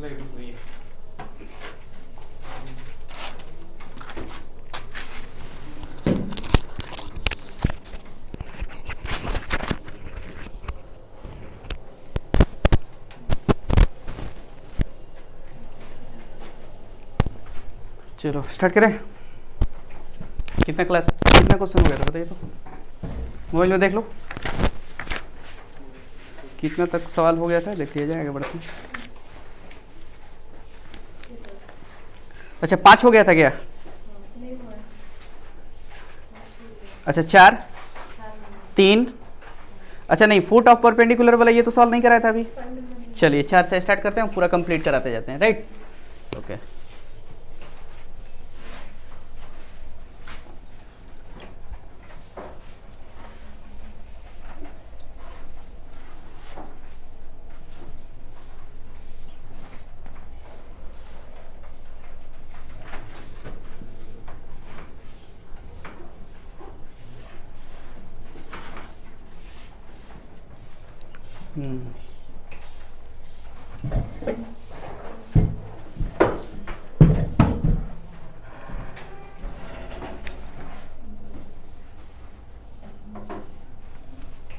चलो स्टार्ट करें। कितना क्वेश्चन हो गया था बताइए तो, मोबाइल में देख लो कितना तक सवाल हो गया था, देख लिया जाए आगे बढ़ते हैं। अच्छा 5 हो गया था क्या? अच्छा 4 3, अच्छा नहीं फुट ऑफ परपेंडिकुलर वाला ये तो सॉल्व नहीं कराया था अभी। चलिए 4 से स्टार्ट करते हैं, पूरा कंप्लीट कराते जाते हैं, राइट ओके।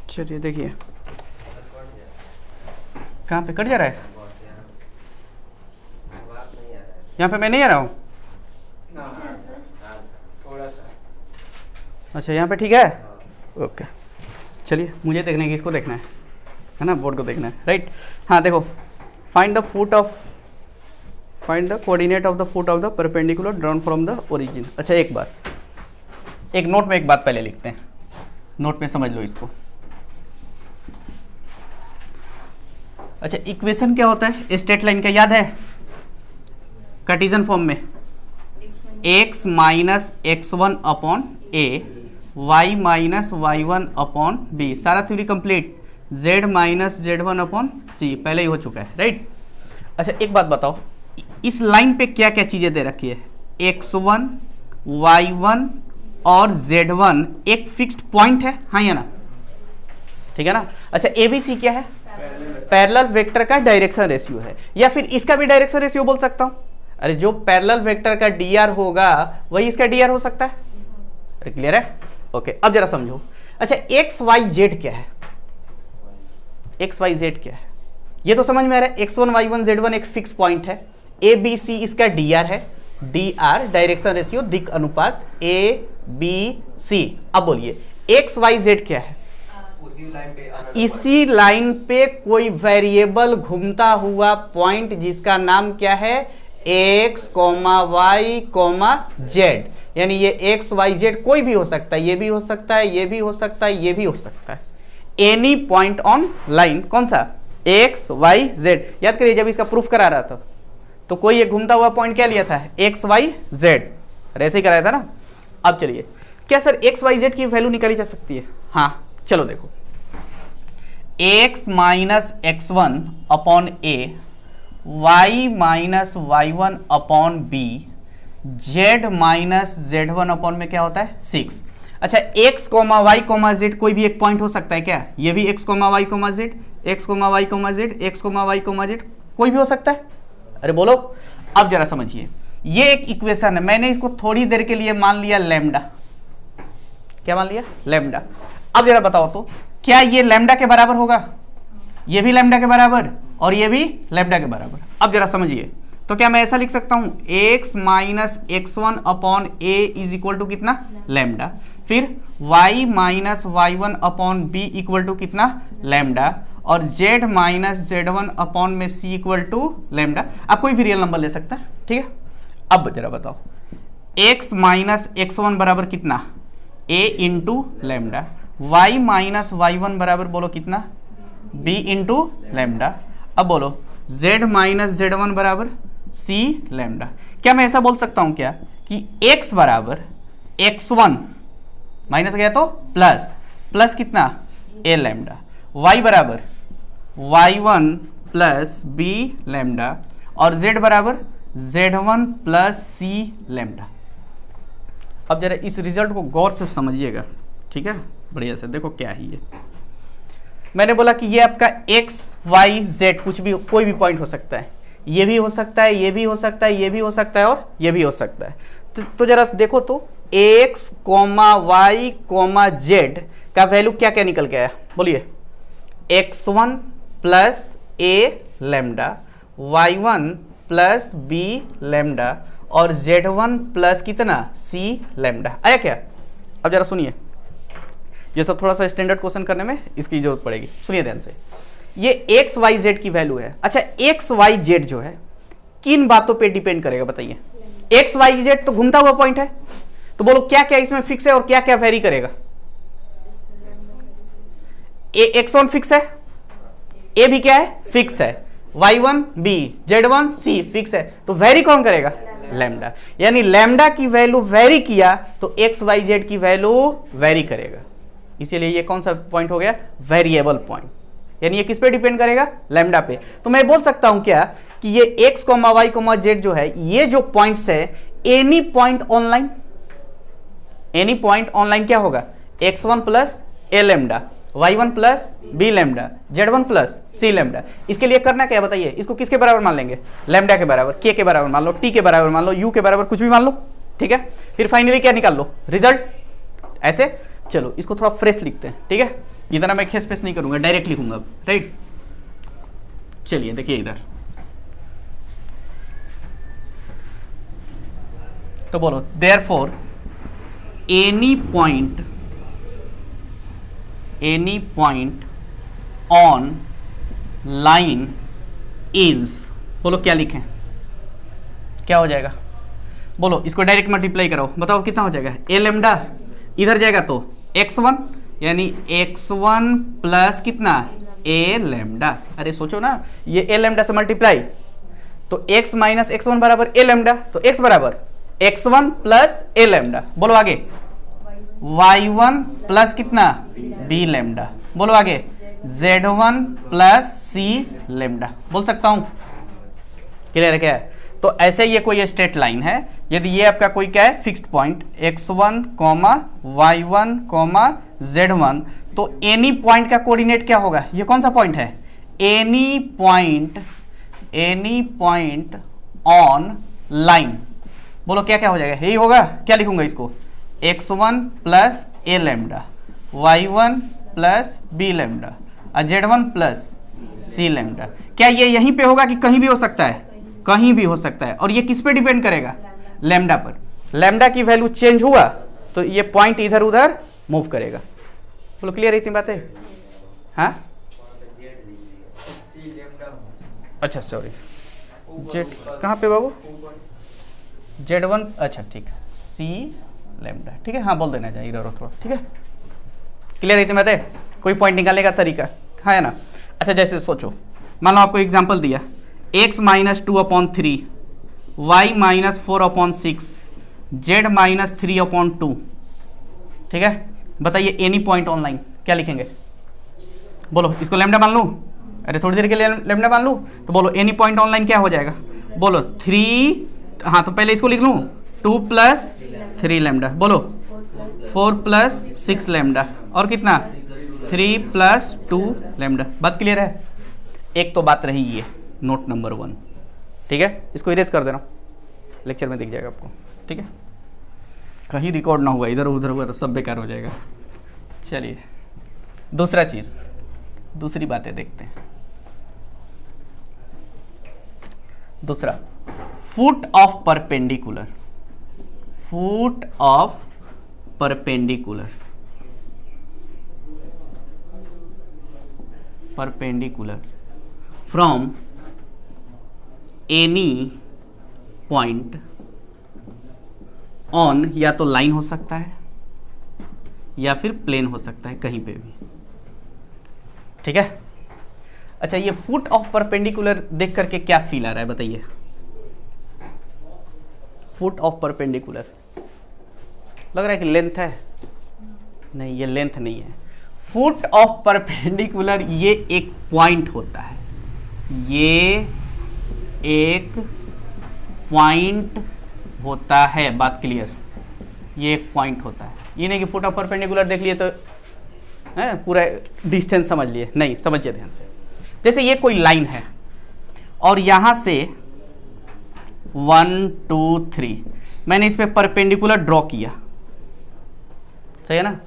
चलिए देखिए कहाँ पे कट जा रहा है, यहाँ पे मैं नहीं आ रहा हूँ। अच्छा यहाँ पे ठीक है ओके। चलिए मुझे देखना है कि इसको देखना है ना, बोर्ड को देखना है, राइट। हाँ देखो, find the coordinate of the foot of the perpendicular drawn from the origin. अच्छा एक नोट में एक बात पहले लिखते हैं, नोट में समझ लो इसको। अच्छा इक्वेशन क्या होता है स्ट्रेट लाइन का, याद है? कार्टेशियन फॉर्म में x minus x1 upon a, y minus y1 upon b, सारा theory complete. z minus z1 upon c पहले ही हो चुका है, राइट। अच्छा एक बात बताओ, इस लाइन पे क्या क्या चीजें दे रखी है? x1 y1 और z1 एक फिक्स्ड पॉइंट है, हाँ या ना, ठीक है ना। अच्छा abc क्या है? पैरेलल वेक्टर का डायरेक्शन रेशियो है, या फिर इसका भी डायरेक्शन रेशियो बोल सकता हूं। अरे जो पैरेलल वेक्टर का dr होगा वही इसका dr हो सकता है। अरे क्लियर है ओके। अब जरा समझो, अच्छा एक्स वाई जेड क्या है? एक्स वाई जेड क्या है ये तो समझ में आ रहा है। x1 y1 z1 एक फिक्स पॉइंट है, ए बी सी इसका dr है, dr डायरेक्शन रेशियो दिक् अनुपात a b c। अब बोलिए एक्स वाई जेड क्या है? इसी लाइन पे कोई वेरिएबल घूमता हुआ पॉइंट जिसका नाम क्या है? x, y, z। यानी ये x, y, z कोई भी हो सकता है, ये भी हो सकता है, ये भी हो सकता है, ये भी हो सकता है। एनी पॉइंट ऑन लाइन, कौन सा? x, y, z। याद करिए जब इसका प्रूफ करा रहा था तो कोई एक घूमता हुआ पॉइंट क्या लिया था? x, y, z, ऐसे ही कराया था ना। अब चलिए क्या सर x, y, z की वैल्यू निकाली जा सकती है? हाँ चलो देखो, x minus x1 upon a, y minus y1 upon b, z minus z1 upon में क्या होता है? 6। अच्छा x, y, z कोई भी एक पॉइंट हो सकता है क्या? ये भी x, y, z, x, y, z, x, y, z कोई भी हो सकता है। अरे बोलो। अब जरा समझिए, ये एक इक्वेशन है, मैंने इसको थोड़ी देर के लिए मान लिया लैम्डा। क्या मान लिया? लैम्डा। अब जरा बताओ तो क्या ये लैम्डा के बराबर होगा? ये भी लैम्डा के बराबर और ये भी लैम्डा के बराबर। अब जरा समझिए, तो क्या मैं ऐसा लिख सकता हूं x minus x1 upon a is equal to कितना? लैम्डा। फिर y minus y1 upon b equal to कितना? लैम्डा। और z माइनस z1 अपॉन में c इक्वल टू लैम्डा। आप कोई भी रियल नंबर ले सकता है, ठीक है। अब जरा बताओ x माइनस x1 बराबर कितना? a into lambda. y minus y1 बराबर बोलो कितना? b into lambda. अब बोलो z माइनस z1 बराबर c लैम्डा। क्या मैं ऐसा बोल सकता हूं क्या कि x बराबर x1 माइनस गया तो प्लस कितना? a lambda. y बराबर y1 प्लस b लैम्डा और z बराबर z1 प्लस c लैम्डा। अब जरा इस रिजल्ट को गौर से समझिएगा, ठीक है, बढ़िया से देखो क्या है ये। मैंने बोला कि ये आपका x, y, z कुछ भी कोई भी पॉइंट हो सकता है। ये भी हो सकता है, ये भी हो सकता है, ये भी हो सकता है और ये भी हो सकता है। तो जरा देखो तो x, y, z का वैल्यू क्या क्या निकल के आया, बोलिए। x1 plus a lambda, y1 plus b lambda और z1 प्लस कितना c लैम्डा आया क्या। अब जरा सुनिए, ये सब थोड़ा सा स्टैंडर्ड क्वेश्चन करने में इसकी जरूरत पड़ेगी, सुनिए ध्यान से। ये एक्स वाई जेड की वैल्यू है। अच्छा, एक्स वाई जेड जो है किन बातों पे डिपेंड करेगा बताइए। एक्स वाई जेड तो घूमता हुआ पॉइंट है, तो बोलो क्या क्या इसमें फिक्स है और क्या क्या वेरी करेगा। x1 फिक्स है, a भी क्या है फिक्स है, y1 b, z1 c fix है, तो वेरी कौन करेगा लैम्डा। यानी लैम्डा की वैल्यू वेरी किया तो एक्स वाई जेड की वैल्यू वेरी करेगा, इसीलिए ये कौन सा पॉइंट हो गया वेरिएबल पॉइंट। यानी ये किस पे डिपेंड करेगा लैम्डा पे। तो मैं बोल सकता हूं क्या कि ये x, y, z जो है, ये जो पॉइंट्स है any point online, any point online क्या होगा x1 plus a lambda, y1 plus b lambda, z1 plus c lambda. इसके लिए करना क्या है बताइए, इसको किसके बराबर मान लेंगे लैम्डा के बराबर, k के बराबर मान लो, t के बराबर मान लो, u के बराबर कुछ भी मान लो, ठीक है। फिर फाइनली क्या निकाल लो रिजल्ट ऐसे। चलो इसको थोड़ा फ्रेश लिखते हैं, ठीक है, इतना मैं खेस पेस नहीं करूंगा, डायरेक्ट लिखूंगा अब, राइट। चलिए देखिए इधर, तो बोलो therefore any point on line is, बोलो क्या लिखें, क्या हो जाएगा बोलो, इसको डायरेक्ट मल्टीप्लाई कराओ, बताओ कितना हो जाएगा ए लैम्डा, इधर जाएगा तो x1 यानी x1 प्लस कितना a लैम्डा। अरे सोचो ना, ये a लैम्डा से मल्टीप्लाई तो x माइनस x1 बराबर a लैम्डा, तो x बराबर x1 प्लस a लैम्डा। बोलो आगे y1 प्लस कितना b लैम्डा, बोलो आगे z1 प्लस c लैम्डा। बोल सकता हूं, क्लियर है क्या है। तो ऐसे ये कोई स्ट्रेट लाइन है, यदि ये आपका कोई क्या है fixed point x1, y1, z1, तो एनी पॉइंट का कोऑर्डिनेट क्या होगा, ये कौन सा पॉइंट है एनी पॉइंट ऑन लाइन। बोलो क्या क्या हो जाएगा, यही होगा, क्या लिखूंगा इसको x1 plus a lambda, y1 plus b lambda और z1 प्लस c लैम्डा। क्या ये यहीं पे होगा कि कहीं भी हो सकता है, कहीं भी हो सकता है, और ये किस पे डिपेंड करेगा लैम्डा पर। लैम्डा की वैल्यू चेंज हुआ तो ये पॉइंट इधर उधर मूव करेगा। बोलो क्लियर है इतनी बातें, हाँ अच्छा सॉरी जेड कहाँ पे बाबू, z1 अच्छा ठीक है c लैम्डा, ठीक है हाँ बोल देना चाहिए इधर थोड़ा, ठीक है क्लियर है इतनी बातें। कोई पॉइंट निकालने का तरीका है ना। अच्छा जैसे सोचो, मान लो आपको एग्जांपल दिया x minus 2/3, y minus 4/6, z minus 3/2, ठीक है। बताइए एनी पॉइंट ऑनलाइन क्या लिखेंगे, बोलो इसको लैम्डा मान लूँ, अरे थोड़ी देर के लिए लैम्डा मान लूँ, तो बोलो एनी पॉइंट ऑनलाइन क्या हो जाएगा, बोलो 3, हाँ तो पहले इसको लिख लूँ 2 प्लस 3 लैम्डा, बोलो 4 प्लस 6 लैम्डा और कितना 3 प्लस 2 लैम्डा। बात क्लियर है। एक तो बात रही ये नोट नंबर 1, ठीक है, इसको इरेज कर देना, लेक्चर में दिख जाएगा आपको, ठीक है, कहीं रिकॉर्ड ना हुआ इधर उधर हुआ तो सब बेकार हो जाएगा। चलिए दूसरा चीज, दूसरी बातें देखते हैं। दूसरा foot of perpendicular, foot of perpendicular, perpendicular from any point on, या तो लाइन हो सकता है या फिर प्लेन हो सकता है, कहीं पे भी, ठीक है। अच्छा ये फुट ऑफ परपेंडिकुलर देख करके क्या फील आ रहा है बताइए। फुट ऑफ परपेंडिकुलर लग रहा है कि लेंथ है, नहीं ये लेंथ नहीं है। फुट ऑफ परपेंडिकुलर ये एक पॉइंट होता है, ये एक पॉइंट होता है, बात क्लियर, ये एक पॉइंट होता है। ये नहीं कि फुट ऑफ परपेंडिकुलर देख लिए तो है पूरा डिस्टेंस समझ लिए, नहीं समझिए ध्यान से। जैसे ये कोई लाइन है और यहां से 1 2 3 मैंने इस पे परपेंडिकुलर ड्रॉ किया, सही है ना।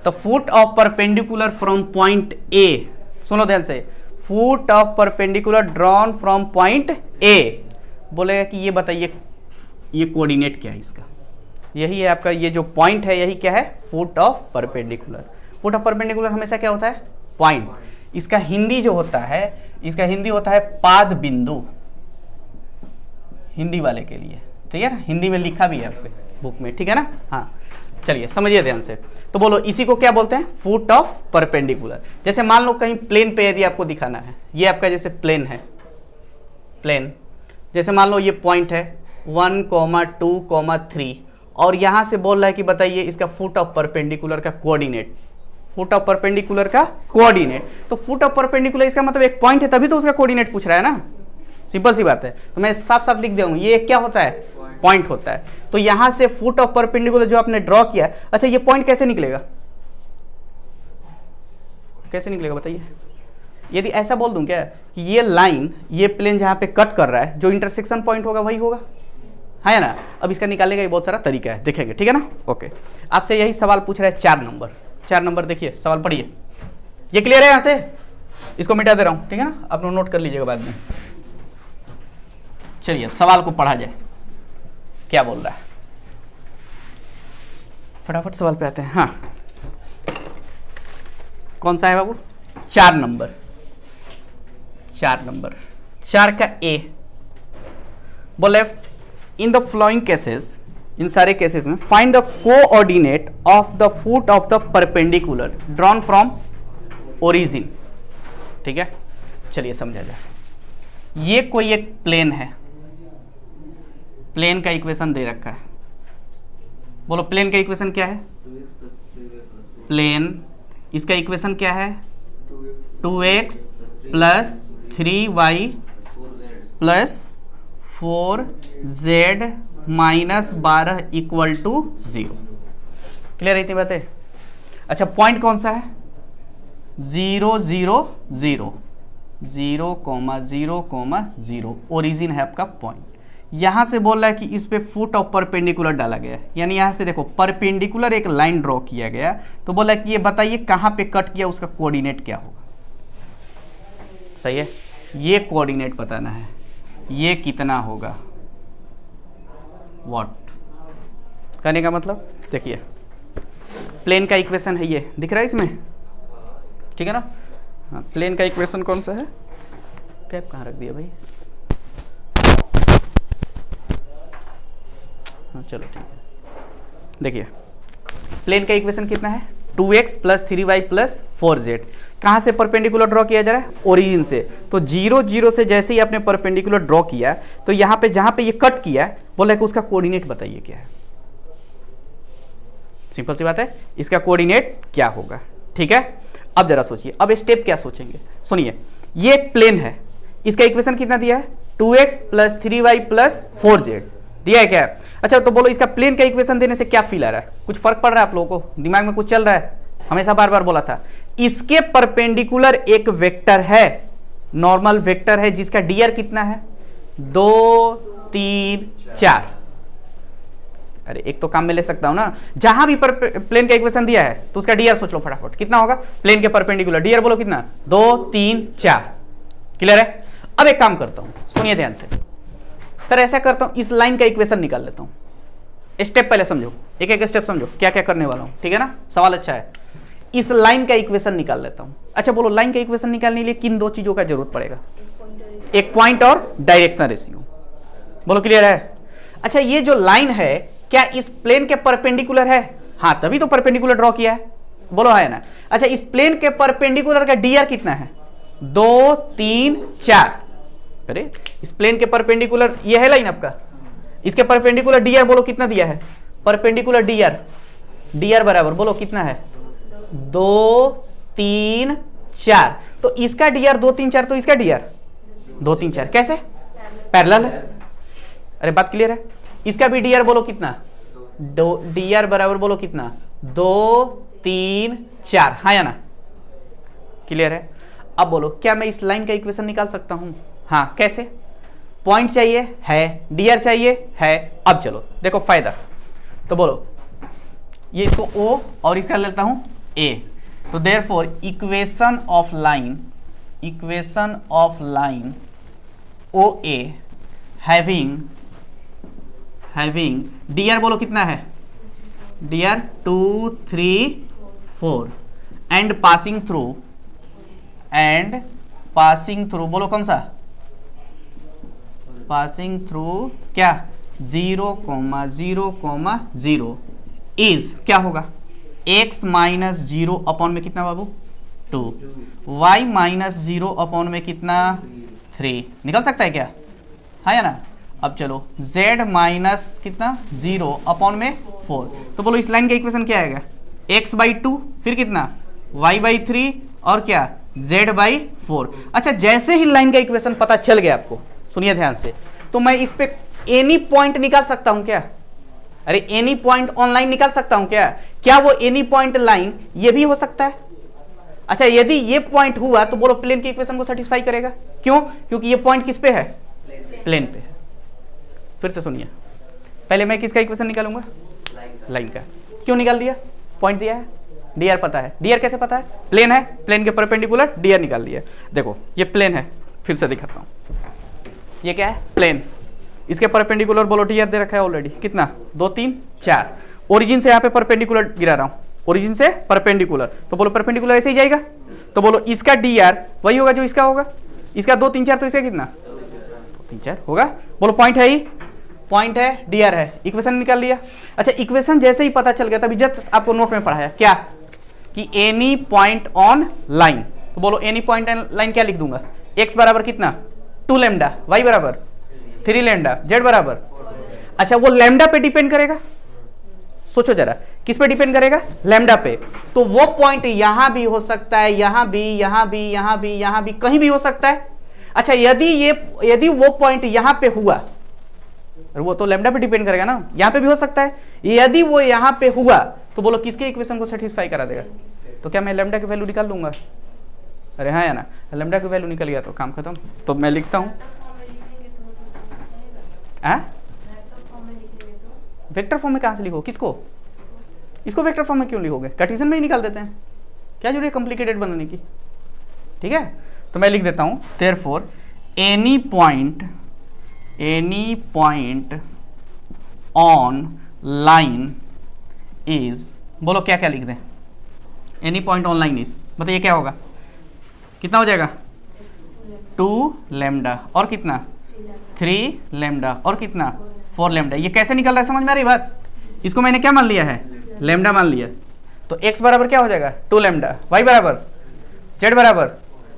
तो foot of perpendicular from point A, सुनो ध्यान से, foot of perpendicular drawn from point A, बोलेगा कि ये बताइए ये कोऑर्डिनेट क्या है इसका। यही है आपका ये जो पॉइंट है, यही क्या है, foot of perpendicular. Foot of perpendicular हमेशा क्या होता है, पॉइंट। इसका हिंदी जो होता है, इसका हिंदी होता है पाद बिंदु, हिंदी वाले के लिए, ठीक है ना। हिंदी में लिखा भी है आपके बुक में, ठीक है ना। हाँ चलिए समझिए ध्यान से। तो बोलो इसी को क्या बोलते हैं, फुट ऑफ परपेंडिकुलर। जैसे मान लो कहीं प्लेन पे यदि आपको दिखाना है, ये आपका जैसे प्लेन है, प्लेन, जैसे मान लो ये पॉइंट है 1, 2, 3 और यहां से बोल रहा है कि बताइए इसका फुट ऑफ परपेंडिकुलर का कोऑर्डिनेट, फुट ऑफ परपेंडिकुलर का कोऑर्डिनेट। तो फुट ऑफ परपेंडिकुलर इसका मतलब एक पॉइंट है, तभी तो उसका कोऑर्डिनेट पूछ रहा है ना, सिंपल सी बात है। तो मैं साफ साफ लिख दूंगा, ये क्या होता है, पॉइंट होता है। तो यहां से फुट ऑफ परपेंडिकुलर जो आपने ड्रॉ किया, अच्छा ये पॉइंट कैसे निकलेगा, कैसे निकलेगा बताइए। यदि ऐसा बोल दूं क्या कि ये लाइन, ये प्लेन जहां पे कट कर रहा है, जो इंटरसेक्शन पॉइंट होगा वही होगा, है ना। अब इसका निकालने का बहुत सारा तरीका है, देखेंगे, ठीक है ना। ओके, आपसे यही सवाल पूछ रहा है 4 नंबर। 4 नंबर देखिए, सवाल पढ़िए। ये क्लियर है, यहां से इसको मिटा दे रहा हूं, ठीक है ना, आप लोग नोट कर लीजिएगा बाद में। चलिए अब सवाल को पढ़ा जाए, क्या बोल रहा है, फटाफट सवाल पे आते हैं। हाँ कौन सा है बाबू, 4 नंबर, 4 नंबर, 4 का ए बोले इन द फ्लोइंग केसेस, इन सारे केसेस में find the coordinate of the foot of the perpendicular drawn from origin. ठीक है, चलिए समझा जाए। ये कोई एक प्लेन है, प्लेन का इक्वेशन दे रखा है, बोलो प्लेन का इक्वेशन क्या है, प्लेन, इसका इक्वेशन क्या है 2x plus 3y plus 4z minus 12 equal to 0। Clear है इतनी बातें। अच्छा पॉइंट कौन सा है, 0 0 0 0,0,0 ओरिजिन है आपका पॉइंट। यहां से बोल रहा है कि इस पे फुट ऑफ परपेंडिकुलर डाला गया है, यानी यहां से देखो परपेंडिकुलर एक लाइन ड्रॉ किया गया, तो बोला कि ये बताइए कहां पे कट किया, उसका कोऑर्डिनेट क्या होगा। सही है, ये कोऑर्डिनेट बताना है, ये कितना होगा, व्हाट करने का मतलब। देखिए प्लेन का इक्वेशन है, ये दिख रहा है इसमें, ठीक है ना। हाँ, प्लेन का इक्वेशन कौन सा है, कैप कहाँ रख दिया भाई, हाँ चलो ठीक है। देखिए प्लेन का इक्वेशन कितना है, 2x plus 3y plus 4z। कहाँ से परपेंडिकुलर ड्रॉ किया जा रहा है, ओरिजिन से। तो 0 0 से जैसे ही आपने परपेंडिकुलर ड्रॉ किया, तो यहाँ पे जहाँ पे ये कट किया, बोला कि उसका कोऑर्डिनेट बताइए क्या है। सिंपल सी बात है, इसका कोऑर्डिनेट क्या होगा। ठीक है, अब जरा सोचिए, अब स्टेप क्या सोचेंगे, सुनिए। ये एक प्लेन है, इसका इक्वेशन कितना दिया है, 2x plus 3y plus 4z दिया है क्या। अच्छा तो बोलो इसका प्लेन का इक्वेशन देने से क्या फील आ रहा है, कुछ फर्क पड़ रहा है आप लोगों को, दिमाग में कुछ चल रहा है। हमेशा बार बार बोला था, इसके परपेंडिकुलर एक वेक्टर है, नॉर्मल वेक्टर है, जिसका डीआर कितना है 2 3 4। अरे एक तो काम में ले सकता हूं ना, जहां भी प्लेन का इक्वेशन दिया है तो उसका डीआर सोच लो फटाफट, कितना होगा प्लेन के परपेंडिकुलर, डीआर बोलो कितना 2 3 4। क्लियर है। अब एक काम करता हूं, सुनिए ध्यान से। सर ऐसा करता हूं, इस लाइन का इक्वेशन निकाल लेता हूं। स्टेप पहले समझो, एक एक स्टेप समझो क्या क्या करने वाला हूं, ठीक है ना, सवाल अच्छा है। इस लाइन का इक्वेशन निकाल लेता हूं। अच्छा बोलो लाइन का इक्वेशन निकालने के लिए किन 2 चीजों का जरूरत पड़ेगा, एक पॉइंट और डायरेक्शन रेशियो। बोलो क्लियर है। अच्छा ये जो लाइन है क्या इस प्लेन के परपेंडिकुलर है, हाँ तभी तो परपेंडिकुलर ड्रॉ किया है, बोलो है ना। अच्छा इस प्लेन के परपेंडिकुलर का डीआर कितना है 2 3 4। अरे इस प्लेन के परपेंडिकुलर ये है लाइन आपका, इसके परपेंडिकुलर डीआर बोलो कितना दिया है, परपेंडिकुलर डीआर, डीआर बराबर बोलो कितना है 2 3 4। तो इसका डीआर 2 3 4, तो इसका डीआर 2 3 4 कैसे पैरेलल है। अरे बात क्लियर है। इसका भी डीआर बोलो कितना, डीआर बराबर बोलो कितना 2 3 4, हाँ या ना, क्लियर है। अब बोलो क्या मैं इस लाइन का इक्वेशन निकाल सकता हूं, हाँ कैसे, पॉइंट चाहिए है, डीआर चाहिए है। अब चलो देखो फायदा, तो बोलो ये इसको ओ और इसका लेता हूं ए, तो therefore equation of line O A having DR बोलो कितना है, डीआर 2 3 4 एंड पासिंग थ्रू बोलो कौन सा, पासिंग थ्रू क्या 0,0,0 इज क्या होगा x माइनस 0 अपॉन में कितना बाबू 2, y माइनस 0 अपॉन में कितना 3, निकल सकता है क्या, हाँ या ना। अब चलो z माइनस कितना 0 अपॉन में 4, तो बोलो इस लाइन का इक्वेशन क्या आएगा, x/2 फिर कितना y/3 और क्या z/4। अच्छा जैसे ही लाइन का इक्वेशन पता चल गया आपको, सुनिए ध्यान से, तो मैं इस पे एनी पॉइंट निकाल सकता हूं क्या, अरे एनी पॉइंट ऑनलाइन निकाल सकता हूं क्या वो एनी पॉइंट लाइन ये भी हो सकता है। अच्छा यदि ये पॉइंट हुआ तो बोलो प्लेन की इक्वेशन को सेटिस्फाई करेगा, क्यों, क्योंकि ये पॉइंट किस पे है, प्लेन पे है। फिर से सुनिए, पहले मैं किसका इक्वेशन निकालूंगा, लाइन का। क्यों निकाल दिया, पॉइंट दिया है, डीआर पता है, डीआर कैसे पता है, प्लेन है, प्लेन के परपेंडिकुलर डीआर निकाल दिया। देखो ये प्लेन है, फिर से दिखाता हूं, ये क्या है प्लेन, इसके परपेंडिकुलर बोलो डीआर दे रखा है ऑलरेडी, कितना 2 3 4, ओरिजिन से यहाँ पे परपेंडिकुलर गिरा रहा हूं, ओरिजिन से परपेंडिकुलर, तो बोलो परपेंडिकुलर ऐसे ही जाएगा, तो बोलो इसका डीआर वही होगा जो इसका होगा, इसका 2 3 4 तो इसका कितना 2 3 4 होगा, बोलो पॉइंट है ही, पॉइंट है डीआर है, इक्वेशन निकाल लिया। अच्छा इक्वेशन जैसे ही पता चल गया तभी जस्ट आपको नोट में पढ़ाया क्या कि एनी पॉइंट ऑन लाइन, तो बोलो एनी पॉइंट ऑन लाइन क्या लिख दूंगा, x बराबर कितना 2 लैम्डा, y बराबर 3 लैम्डा, z बराबर, अच्छा वो लैम्डा पे डिपेंड करेगा, सोचो जरा किस पे डिपेंड करेगा, लैम्डा पे, तो वो पॉइंट यहां भी हो सकता है, यहां भी, यहां भी, यहां भी, यहां भी, कहीं भी हो सकता है। अच्छा यदि वो पॉइंट यहां पे हुआ, वो तो लैम्डा पे डिपेंड करेगा ना, यहां पे भी हो सकता है, यदि वो यहां पे हुआ तो बोलो किसके इक्वेशन को सेटिस्फाई करा देगा, तो क्या मैं लैम्डा की वैल्यू निकाल दूंगा, अरे हाँ या ना, लैम्डा की वैल्यू निकल गया तो काम खत्म। तो मैं लिखता हूं वेक्टर फॉर्म में, कहां से लिखो, किसको, इसको वेक्टर फॉर्म में क्यों लिखोगे, कार्टेशियन में ही निकाल देते हैं, क्या जरूरी है कॉम्प्लिकेटेड बनाने की, ठीक है। तो मैं लिख देता हूं therefore any point on line is, बोलो क्या क्या लिख दें, any point on line is, बताइए क्या होगा, कितना हो जाएगा 2 लैम्डा और कितना 3 लैम्डा और कितना 4 लैम्डा। ये कैसे निकल रहा है समझ में आ रही बात, इसको मैंने क्या मान लिया है, लैम्डा मान लिया, तो x बराबर क्या हो जाएगा 2 लैम्डा, y बराबर z बराबर,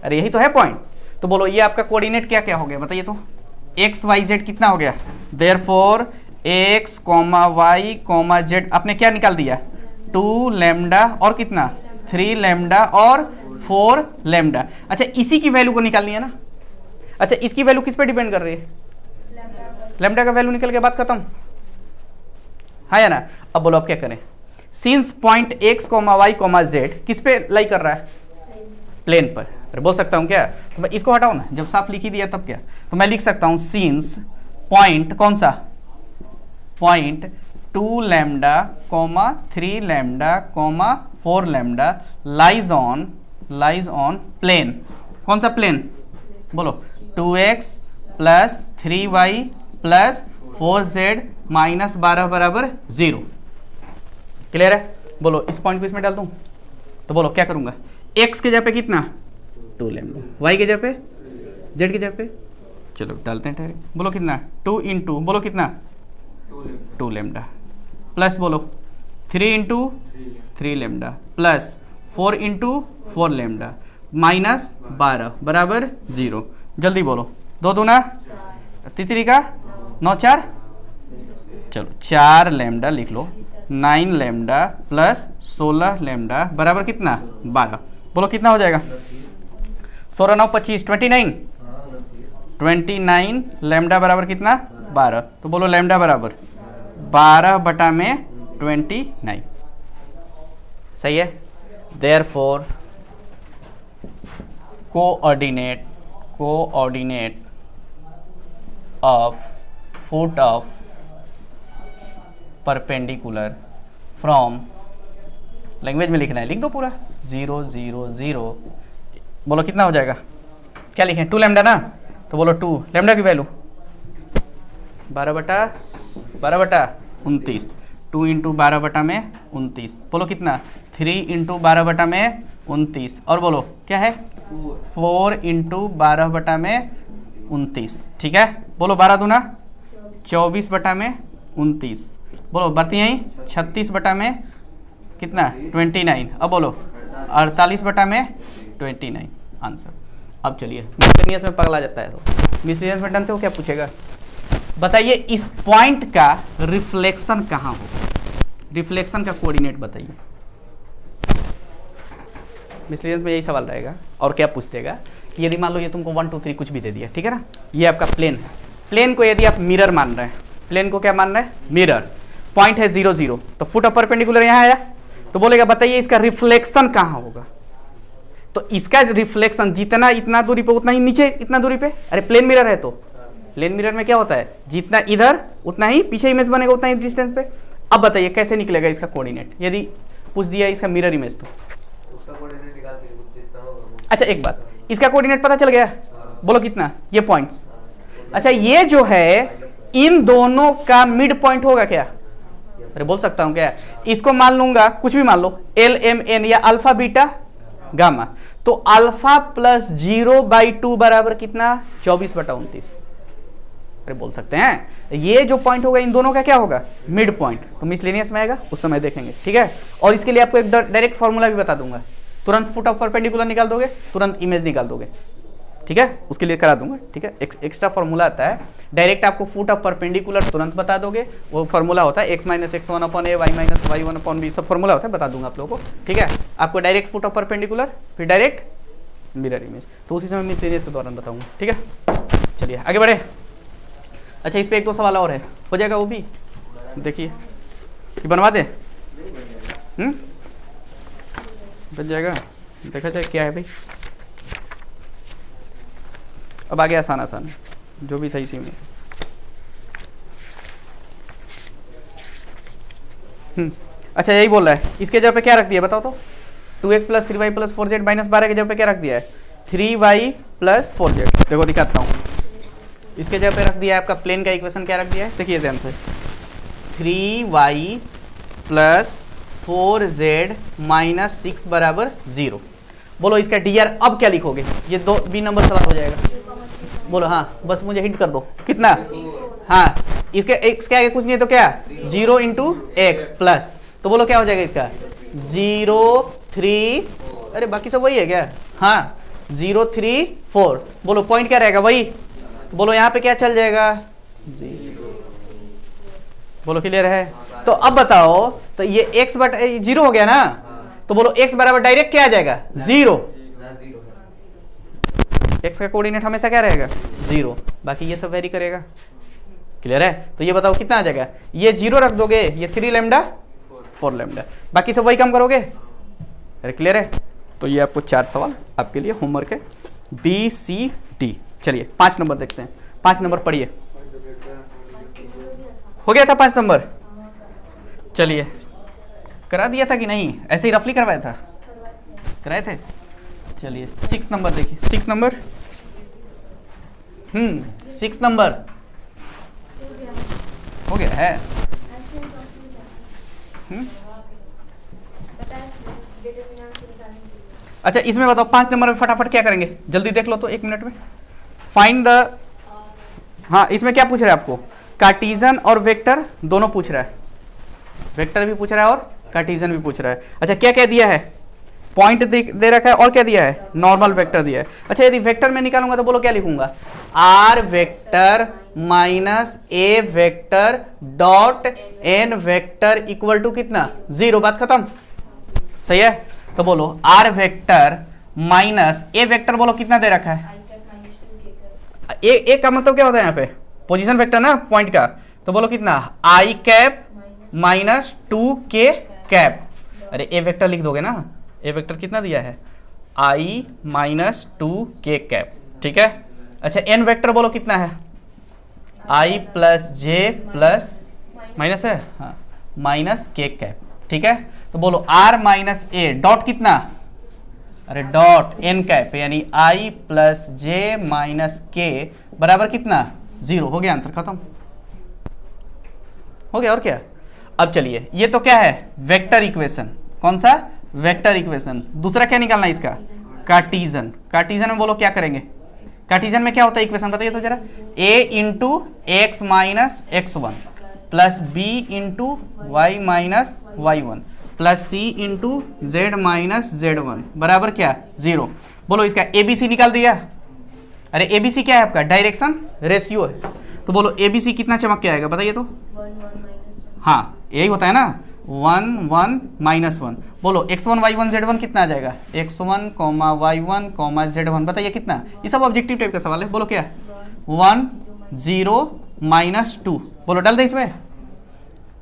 अरे यही तो है पॉइंट, तो बोलो ये आपका कोऑर्डिनेट क्या क्या हो गया बताइए तो, x y z कितना हो गया, देयरफॉर x, y, z आपने क्या निकाल दिया 2 लैम्डा और कितना 3 लैम्डा और 4 लैम्डा। अच्छा इसी की वैल्यू को निकालनी है ना, अच्छा इसकी वैल्यू किस पे डिपेंड कर रही है, लैम्डा का वैल्यू निकल के बात खत्म, हाँ या ना। अब बोलो अब क्या करें, since point x, y, z किस पे लाई कर रहा है, प्लेन पर, अरे बोल सकता हूं क्या, तो मैं इसको हटाओ ना, जब साफ लिख ही दिया तब क्या, तो मैं लिख सकता हूं सिंस पॉइंट कौन सा, point 2 lambda 3 lambda 4 lambda lies on plane, कौन सा प्लेन, बोलो 2x plus 3y plus 4z minus 12 बराबर 0, क्लियर है। बोलो इस पॉइंट को इसमें डाल दूं, तो बोलो क्या करूंगा, x के जगह पे कितना 2 लैम्डा, y के जगह पे, z के जगह पे, चलो डालते हैं डायरेक्ट, बोलो कितना 2 इंटू, बोलो कितना 2 लैम्डा प्लस बोलो 3 into 3 lambda plus 4 into 4 lambda minus 12 बराबर 0, जल्दी बोलो 2 दूना तितरी का 9 4, चलो 4 लैम्डा लिख लो, 9 लैम्डा प्लस 16 लैम्डा बराबर कितना 12, बोलो कितना हो जाएगा 16 9 25 29 लैम्डा बराबर कितना 12, तो बोलो लैम्डा बराबर 12 बटा में 29, सही है। Therefore coordinate of foot of perpendicular from, language में लिखना है, लिख दो पूरा 0 0 0, बोलो कितना हो जाएगा, क्या लिखें 2 लैम्डा ना, तो बोलो 2 लैम्डा की वैल्यू 12/29, 2 इंटू 12 में 29, बोलो कितना 3 इंटू 12 में 29, और बोलो क्या है 4 इंटू 12 में 29, ठीक है। बोलो 12 दूना 24 में 29, बोलो बढ़ती यहीं 36 में कितना 29, अब बोलो 48 में 29 आंसर। अब चलिए मिसलेनियस में पगला जाता है, तो मिसलेनियस में जानते हो क्या पूछेगा, बताइए इस पॉइंट का रिफ्लेक्शन कहाँ होगा, रिफ्लेक्शन का कोऑर्डिनेट बताइए। मिसलेनियस में यही सवाल रहेगा, और क्या पूछ देगा कि यदि मान लो ये तुमको 1 2 3 कुछ भी दे दिया, ठीक है ना, ये आपका प्लेन है, प्लेन को यदि आप मिरर मान रहे हैं, प्लेन को क्या मान रहे हैं मिरर, पॉइंट है 0 0, तो फुट ऑफ परपेंडिकुलर यहाँ आया, तो बोलेगा बताइए इसका रिफ्लेक्शन कहाँ होगा, तो इसका रिफ्लेक्शन जितना इतना दूरी पे उतना ही नीचे इतना दूरी पे, अरे प्लेन मिरर है तो प्लेन मिरर में क्या होता है जितना इधर उतना ही पीछे इमेज बनेगा उतना ही डिस्टेंस पे। अब बताइए कैसे निकलेगा इसका कोऑर्डिनेट, यदि पूछ दिया इसका मिरर इमेज तो उसका कोऑर्डिनेट निकाल के जितना होगा। अच्छा एक बात, इसका कोऑर्डिनेट पता चल गया, बोलो कितना ये पॉइंट्स, अच्छा ये जो है इन दोनों का मिड पॉइंट होगा क्या, अरे बोल सकता हूं क्या, इसको मान लूंगा कुछ भी मान लो LMN या अल्फा बीटा गामा, तो अल्फा प्लस 0/2 बराबर कितना 24/29, अरे बोल सकते हैं ये जो पॉइंट होगा इन दोनों का क्या होगा मिड पॉइंट, तो मिसलेनियस में आएगा उस समय देखेंगे, ठीक है। और इसके लिए आपको एक डायरेक्ट फॉर्मूला भी बता दूंगा, तुरंत फुट ऑफ परपेंडिकुलर निकाल दोगे, तुरंत इमेज निकाल दोगे, ठीक है, उसके लिए करा दूंगा, ठीक है। एक्स्ट्रा फॉर्मूला आता है, डायरेक्ट आपको फुट ऑफ परपेंडिकुलर तुरंत बता दोगे, वो फॉर्मूला होता है x - x1 upon a, y - y1 upon b, सब फॉर्मूला होता है, बता दूंगा आप लोगों को, ठीक है। आपको डायरेक्ट फुट ऑफ परपेंडिकुलर, फिर डायरेक्ट मिरर इमेज, तो उसी समय मिसलेनियस के दौरान बताऊंगा, ठीक है। चलिए आगे बढ़े। अच्छा इस पे 1 2 सवाल और है, हो जाएगा वो भी, देखिए कि बनवा दे, बन जाएगा, देखा जाए क्या है भाई। अब आगे आसान आसान जो भी सही सी में, अच्छा यही बोल रहा है, इसके जगह पे क्या रख दिया बताओ तो, 2x + 3y + 4z - 12 के जगह पे क्या रख दिया है 3y + 4z, देखो दिखाता हूँ, इसके जगह पे रख दिया है आपका प्लेन का इक्वेशन क्या रख दिया है, देखिए ध्यान से 3y + 4z - 6 बराबर 0, बोलो इसका dr अब क्या लिखोगे, ये 2 B नंबर सवाल हो जाएगा, बोलो हाँ बस मुझे हिंट कर दो कितना, हाँ इसके x क्या है कुछ नहीं है तो क्या 0 × x प्लस, तो बोलो क्या हो जाएगा इसका 0 3, अरे बाकी सब वही है क्या, हाँ 0 3 4, बोलो पॉइंट क्या रहेगा वही, बोलो यहाँ पे क्या चल जाएगा 0, बोलो क्लियर है। तो अब बताओ, तो ये x/0 हो गया ना, तो बोलो x बराबर डायरेक्ट क्या आ जाएगा 0, x का कोऑर्डिनेट हमेशा क्या रहेगा 0, बाकी ये सब वेरी करेगा, क्लियर है। तो ये बताओ कितना आ जाएगा, ये 0 रख दोगे, ये 3 लैम्डा 4 लैम्डा, बाकी सब वही काम करोगे, अरे क्लियर है। तो ये आपको 4 सवाल आपके लिए होमवर्क है BCD। चलिए 5 नंबर देखते हैं, 5 नंबर पढ़िए, हो गया था 5 नंबर, चलिए करा दिया था कि नहीं, ऐसे ही रफली करवाया था, कराए थे। चलिए 6 नंबर देखिए, 6 नंबर 6 नंबर हो गया है, अच्छा इसमें बताओ 5 नंबर में फटाफट क्या करेंगे, जल्दी देख लो तो 1 मिनट में, फाइंड द, हाँ इसमें क्या पूछ रहा है आपको, कार्टेशियन और वेक्टर दोनों पूछ रहा है, वेक्टर भी पूछ रहा है और कार्टेशियन भी पूछ रहा है। अच्छा क्या क्या दिया है, पॉइंट दे रखा है और क्या दिया है, नॉर्मल वेक्टर दिया है। अच्छा यदि वेक्टर में निकालूंगा तो बोलो क्या लिखूंगा, r vector minus a vector dot n vector equal to कितना 0, बात खत्म, सही है। तो बोलो r vector minus a vector, बोलो कितना दे रखा है, a का मतलब क्या होता है यहाँ पे पोजीशन वेक्टर ना पॉइंट का, तो बोलो कितना i cap minus 2k cap, अरे a वेक्टर लिख दोगे ना, a वेक्टर कितना दिया है i माइनस 2k कैप, ठीक है। अच्छा n वेक्टर बोलो कितना है, आई प्लस जे प्लस माइनस है, हाँ, माइनस के कैप। ठीक है, तो बोलो आर माइनस ए डॉट कितना, अरे डॉट एन कैप, यानी आई प्लस जे माइनस के बराबर कितना, 0। हो गया, आंसर खत्म हो गया। और क्या, अब चलिए, ये तो क्या है, वेक्टर इक्वेशन। कौन सा, वेक्टर इक्वेशन। दूसरा क्या निकालना है इसका, कार्टीजन। कार्टीजन में बोलो क्या करेंगे, कार्टीजन में क्या होता है इक्वेशन बताइए तो जरा, a into x minus x one plus b into y minus y one plus c into z minus z one बराबर क्या, 0। बोलो इसका एबीसी निकाल दिया। अरे एबीसी क्या है आपका, डायरेक्शन रेशियो है। तो बोलो एबीसी कितना चमक के आएगा बताइए तो, हाँ यही होता है ना, 1 1 माइनस 1। बोलो x1 y1 z1 कितना आ जाएगा, x1 y1 z1 बताइए कितना। ये सब ऑब्जेक्टिव टाइप का सवाल है। बोलो क्या, 1 0 माइनस 2। बोलो डाल दे इसमें,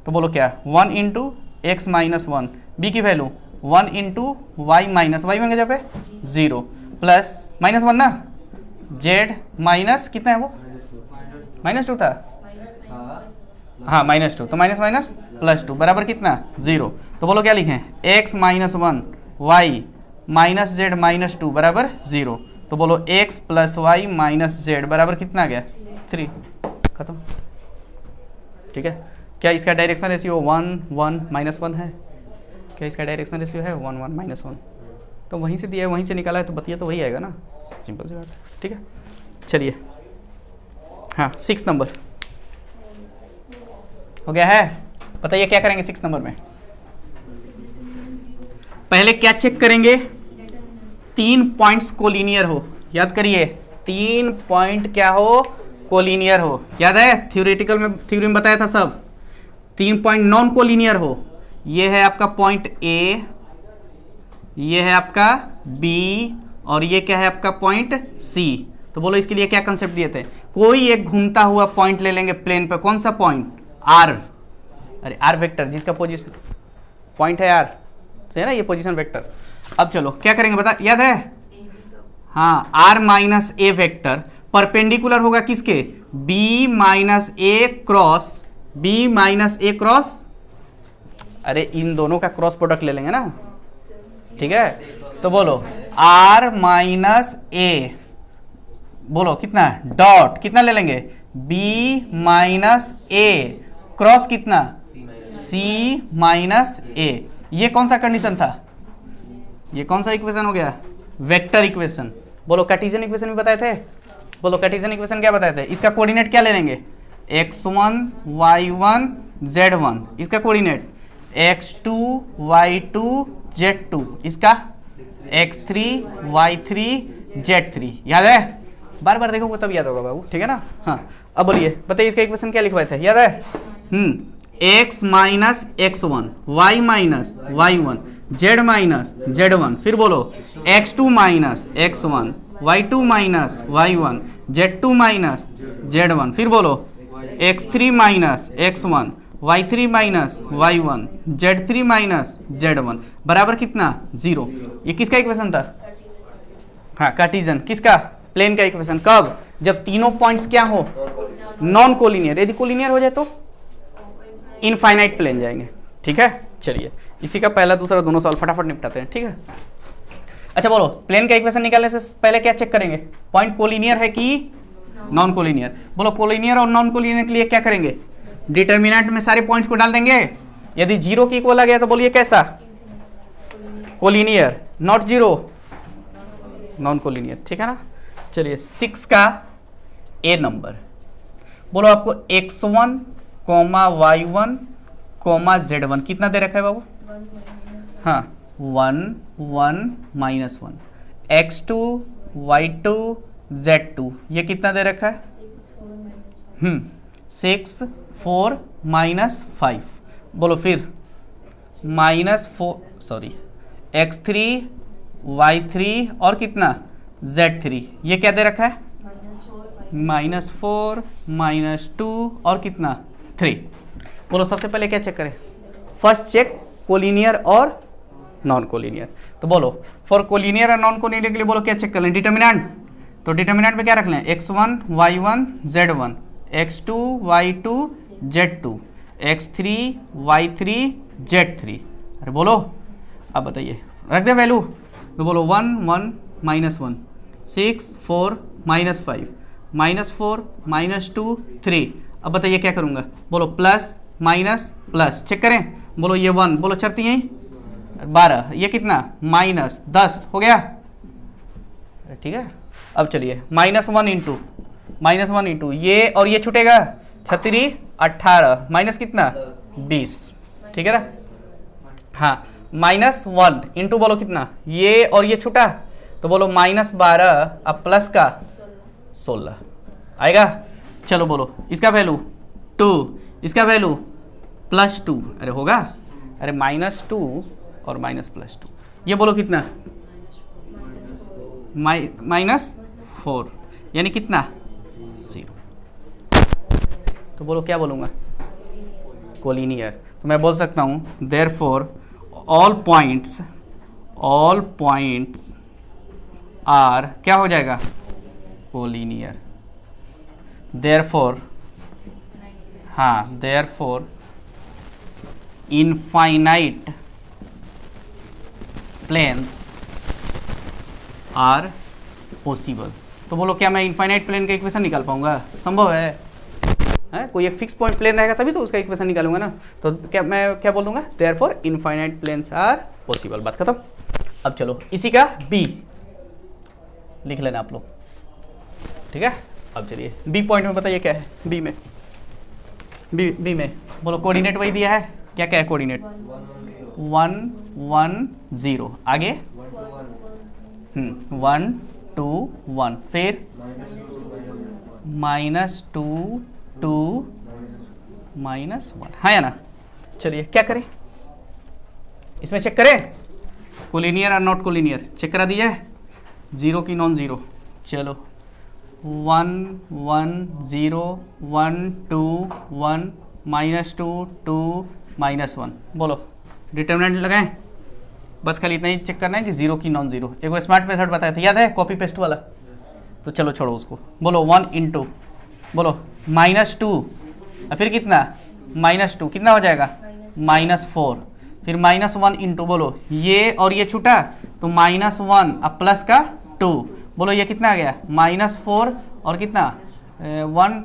तो बोलो क्या, 1 इंटू एक्स माइनस 1, बी की value 1 into y minus y one के जगह पे 0 प्लस माइनस 1 ना, z माइनस कितना है वो, -2 था, हाँ -2, तो माइनस माइनस प्लस 2 बराबर कितना, 0। तो बोलो क्या लिखें, x minus 1 y minus z minus 2 बराबर 0। तो बोलो x plus y minus z बराबर कितना आ गया, 3। खत्म। ठीक है, क्या इसका डायरेक्शन रेशियो 1 1 माइनस 1 है, क्या इसका डायरेक्शन रेशियो है 1 1 माइनस 1, तो वहीं से दिया है वहीं से निकाला है, तो बतिया तो वही आएगा ना, सिंपल सी बात है। ठीक है, चलिए, हाँ 6 नंबर हो गया है। बताइए क्या करेंगे 6 नंबर में, पहले क्या चेक करेंगे, 3 पॉइंट्स कोलिनियर हो। याद करिए, 3 पॉइंट क्या हो, कोलिनियर हो। याद है, थ्योरेटिकल में थ्योरी में बताया था सब। 3 पॉइंट नॉन कोलिनियर हो, ये है आपका पॉइंट ए, ये है आपका बी, और ये क्या है आपका पॉइंट सी। तो बोलो इसके लिए क्या कंसेप्ट दिए थे, कोई एक घूमता हुआ पॉइंट ले लेंगे प्लेन पे। कौन सा पॉइंट, आर, अरे आर वेक्टर, जिसका पोजीशन पॉइंट है आर, सही है ना, ये पोजीशन वेक्टर। अब चलो क्या करेंगे बता, याद है, हाँ r minus a vector perpendicular होगा किसके, b minus a cross, b minus a cross, अरे इन दोनों का क्रॉस प्रोडक्ट ले लेंगे ना। ठीक है, तो बोलो आर माइनस ए, बोलो कितना, डॉट कितना ले लेंगे, बी माइनस ए क्रॉस कितना, सी माइनस ए। ये कौन सा कंडीशन था, ये कौन सा इक्वेशन हो गया, वेक्टर इक्वेशन। बोलो कार्टेशियन इक्वेशन भी बताए थे, बोलो कार्टेशियन इक्वेशन क्या बताए थे, इसका कोऑर्डिनेट क्या ले लेंगे, x1 y1 z1, इसका कोऑर्डिनेट x2 y2 z2, इसका x3 y3 z3। याद है, बार बार देखोगे तब याद होगा बाबू। ठीक है ना, हाँ अब बोलिए बताइए इसका इक्वेशन क्या लिखवाए थे, याद है, x minus x1 y minus y1 z minus z1, फिर बोलो x2 minus x1 y2 minus y1 z2 minus z1, फिर बोलो x3 minus x1 y3 minus y1 z3 minus z1 बराबर कितना, 0। ये किसका इक्वेशन था, हाँ कार्टेशियन, किसका, प्लेन का इक्वेशन। कब, जब तीनों पॉइंट्स क्या हो, नॉन कोलिनियर। यदि कोलिनियर हो जाए तो इनफाइनाइट प्लेन जाएंगे। ठीक है, चलिए इसी का पहला दूसरा दोनों सवाल फटाफट निपटाते हैं। ठीक है, अच्छा बोलो प्लेन का इक्वेशन निकालने से पहले क्या चेक करेंगे, पॉइंट कोलिनियर है कि नॉन कोलिनियर। बोलो कोलिनियर और नॉन कोलिनियर के लिए क्या करेंगे, डिटर्मिनेंट में सारे पॉइंट्स को डाल देंगे। यदि 0 की इक्वल आ गया तो बोलिए कैसा, कोलिनियर, नॉट 0 नॉन कोलिनियर। ठीक है ना, चलिए 6 का ए नंबर, बोलो आपको x1 y1 z1 कितना दे रखा है बाबू, हाँ 1 1 माइनस 1, x2 y2 z2 ये कितना दे रखा है, 6 4 माइनस 5। बोलो फिर x3 y3 और कितना z3 ये क्या दे रखा है, -4 -2 और कितना 3। बोलो सबसे पहले क्या चेक करें, फर्स्ट चेक कोलिनियर और नॉन कोलिनियर। तो बोलो फॉर कोलिनियर और नॉन कोलिनियर के लिए बोलो क्या चेक कर लें, डिटर्मिनेंट। तो डिटर्मिनेंट में क्या रख लें, x1 y1 z1 x2 y2 z2 x3 y3 z3। अरे बोलो, अब बताइए, रख दे वैल्यू तो बोलो 1 1 -1 6 4 -5 -4 -2 3। अब बताइए क्या करूँगा, बोलो प्लस माइनस प्लस, चेक करें, बोलो ये 1, बोलो चलती हैं 12, ये कितना -10 हो गया, ठीक है। अब चलिए -1 इंटू ये और ये छूटेगा 36 18 माइनस कितना 20, ठीक है ना। हाँ -1 इंटू बोलो कितना, ये और ये छूटा तो बोलो -12 अब प्लस का 16 आएगा। चलो बोलो इसका वैल्यू 2, इसका वैल्यू +2, अरे होगा, अरे -2 और +2, ये बोलो कितना -4 यानी कितना 0। तो बोलो क्या बोलूँगा, कोलिनियर। तो मैं बोल सकता हूँ देयरफॉर ऑल पॉइंट्स आर क्या हो जाएगा, कोलिनियर। देयरफॉर, हाँ therefore infinite planes are possible. तो बोलो क्या मैं इनफाइनाइट प्लेन का इक्वेशन निकाल पाऊंगा, संभव है? कोई एक फिक्स पॉइंट प्लेन रहेगा तभी तो उसका इक्वेशन निकालूंगा ना। तो क्या मैं क्या बोल दूंगा, therefore infinite planes are possible, बात खत्म। अब चलो इसी का बी लिख लेना आप लोग, ठीक है। अब चलिए बी पॉइंट में बताइए क्या है, बी में बोलो कोऑर्डिनेट वही दिया है, क्या क्या है कोऑर्डिनेट 1 1 0, आगे 1 2 1, फिर -2 2 -1, हाँ या ना। चलिए क्या करें इसमें, चेक करें कोलिनियर और नॉट कोलिनियर, चेक करा दिया है, 0 की नॉन ज़ीरो। चलो 1 1 0 1 2 1 -2 2 -1, बोलो डिटरमिनेंट लगाएं, बस खाली इतना ही चेक करना है कि 0 की नॉन ज़ीरो। एक वो स्मार्ट मेथड बताया था, याद है, कॉपी पेस्ट वाला। तो चलो छोड़ो उसको, बोलो 1 इंटू बोलो -2, फिर कितना -2 कितना हो जाएगा -4, फिर -1 इंटू बोलो ये और ये छूटा तो -1 अब प्लस का 2, बोलो ये कितना आ गया -4 और कितना 1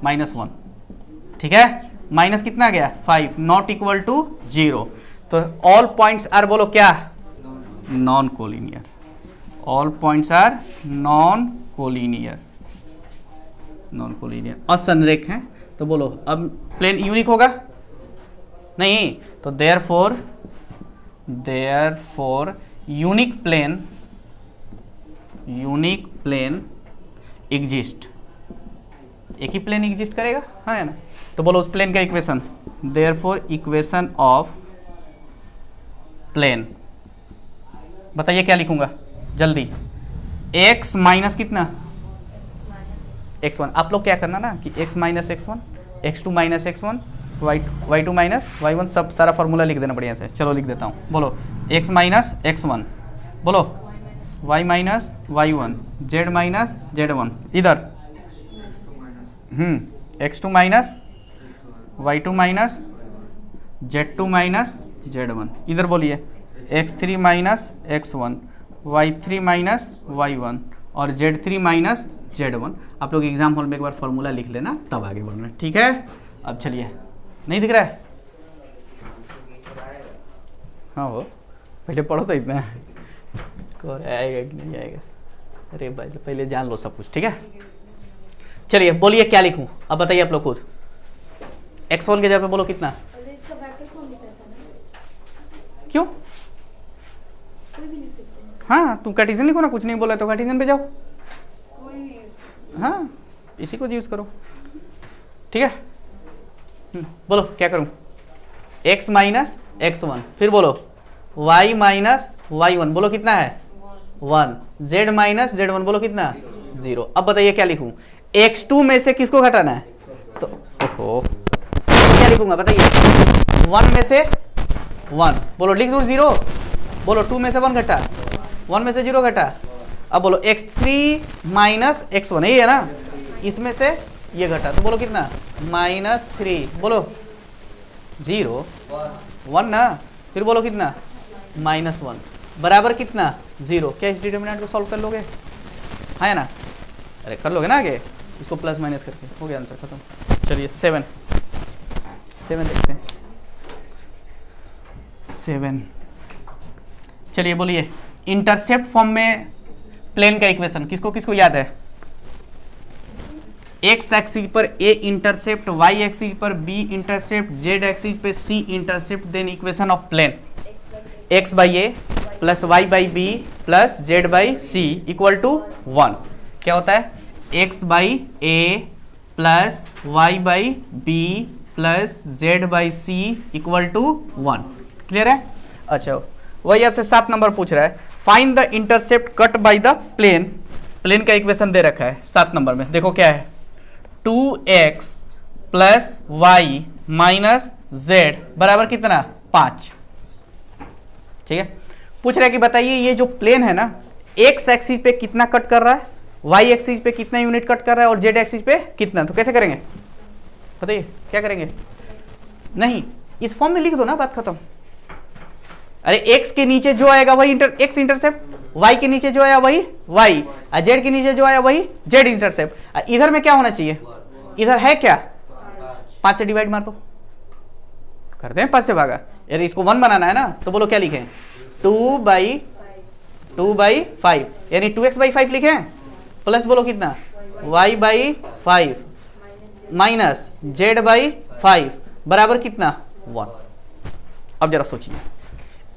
-1, ठीक है, माइनस कितना आ गया 5, नॉट इक्वल टू 0। तो ऑल पॉइंट्स आर बोलो क्या, non collinear, all points are non collinear और संरेख हैं। तो बोलो अब प्लेन यूनिक होगा नहीं, तो देयरफॉर यूनिक प्लेन एग्जिस्ट, एक ही प्लेन एग्जिस्ट करेगा, हाँ ना। तो बोलो उस प्लेन का equation, therefore equation of plane, बताइए क्या लिखूंगा जल्दी, x माइनस कितना x1। आप लोग क्या करना ना कि x minus x1 x2 minus x1 y2 minus y1, सब सारा फॉर्मूला लिख देना बढ़िया से। चलो लिख देता हूँ, बोलो x माइनस x1, बोलो y minus y1 z minus z1, इधर x2 minus y2 minus z2 minus z1, इधर बोलिए x3 minus x1 y3 minus y1 और z3 माइनस z1। आप लोग एग्जाम हॉल में एक बार फॉर्मूला लिख लेना तब आगे बढ़ना, ठीक है। अब चलिए, नहीं दिख रहा है, हाँ वो पहले पढ़ो तो इतना आएगा कि नहीं आएगा, अरे भाई पहले जान लो सब कुछ, ठीक है। चलिए बोलिए क्या लिखूं, अब बताइए आप लोग खुद, x1 के जगह पे बोलो कितना, क्यों, हाँ तुम कार्टेशियन लिखो ना, कुछ नहीं बोला तो कार्टेशियन पे जाओ, हाँ इसी को यूज करो, ठीक है। बोलो क्या करूं, x माइनस x1, फिर बोलो y माइनस y1, बोलो कितना है 1, z माइनस z1, बोलो कितना 0। अब बताइए क्या लिखूं, x2 में से किसको घटाना है, तो ओहो क्या लिखूंगा बताइए, 1 में से 1, बोलो लिख दूं 0, बोलो 2 में से 1 घटा, 1 में से 0 घटा। अब बोलो x3 माइनस x1, यही है ना, इसमें से ये घटा, तो बोलो कितना, -3, बोलो 0 1 ना, फिर बोलो कितना, -1 बराबर कितना, 0। क्या इस डिटर्मिनेंट को सॉल्व कर लोगे, हाँ या ना, अरे कर लोगे ना आगे, इसको प्लस माइनस करके, हो गया आंसर खत्म। चलिए 7 देखते हैं, 7। चलिए बोलिए, इंटरसेप्ट फॉर्म में प्लेन का इक्वेशन किसको किसको याद है, एक्स एक्सिस पर ए इंटरसेप्ट, वाई एक्सिस पर बी इंटरसेप्ट, जेड एक्सिस पे C intercept, then equation of plane X by A plus Y by B plus Z by C equal to 1। क्या होता है, X by A plus Y by B plus Z by C equal to 1। Clear है। अच्छा, वही आपसे 7 number पूछ रहा है, find the intercept cut by the plane. Plane का इक्वेशन दे रखा है 7 नंबर में, देखो क्या है, 2x plus y minus z बराबर कितना, 5। ठीक है, पूछ रहा है कि बताइए ये जो प्लेन है ना, एक्स एक्सिस पे कितना कट कर रहा है, वाई एक्सिस पे कितना यूनिट कट कर रहा है और जेड एक्सिस पे कितना, तो कैसे करेंगे बताइए, क्या करेंगे, नहीं इस फॉर्म में लिख दो ना, बात खत्म। अरे एक्स के नीचे जो आएगा वही एक्स इंटरसेप्ट, वाई के नीचे जो आया वही वाई, और जेड के नीचे जो आया वही जेड इंटरसेप्ट। इधर में क्या होना चाहिए, इधर है क्या, 5 से डिवाइड मार दो, करते हैं 5 से भागा। यार इसको 1 बनाना है ना, तो बोलो क्या लिखें, 2/5 यानी 2x/5 लिखें, प्लस बोलो कितना, y/5 माइनस z/5 बराबर कितना, 1। अब जरा सोचिए,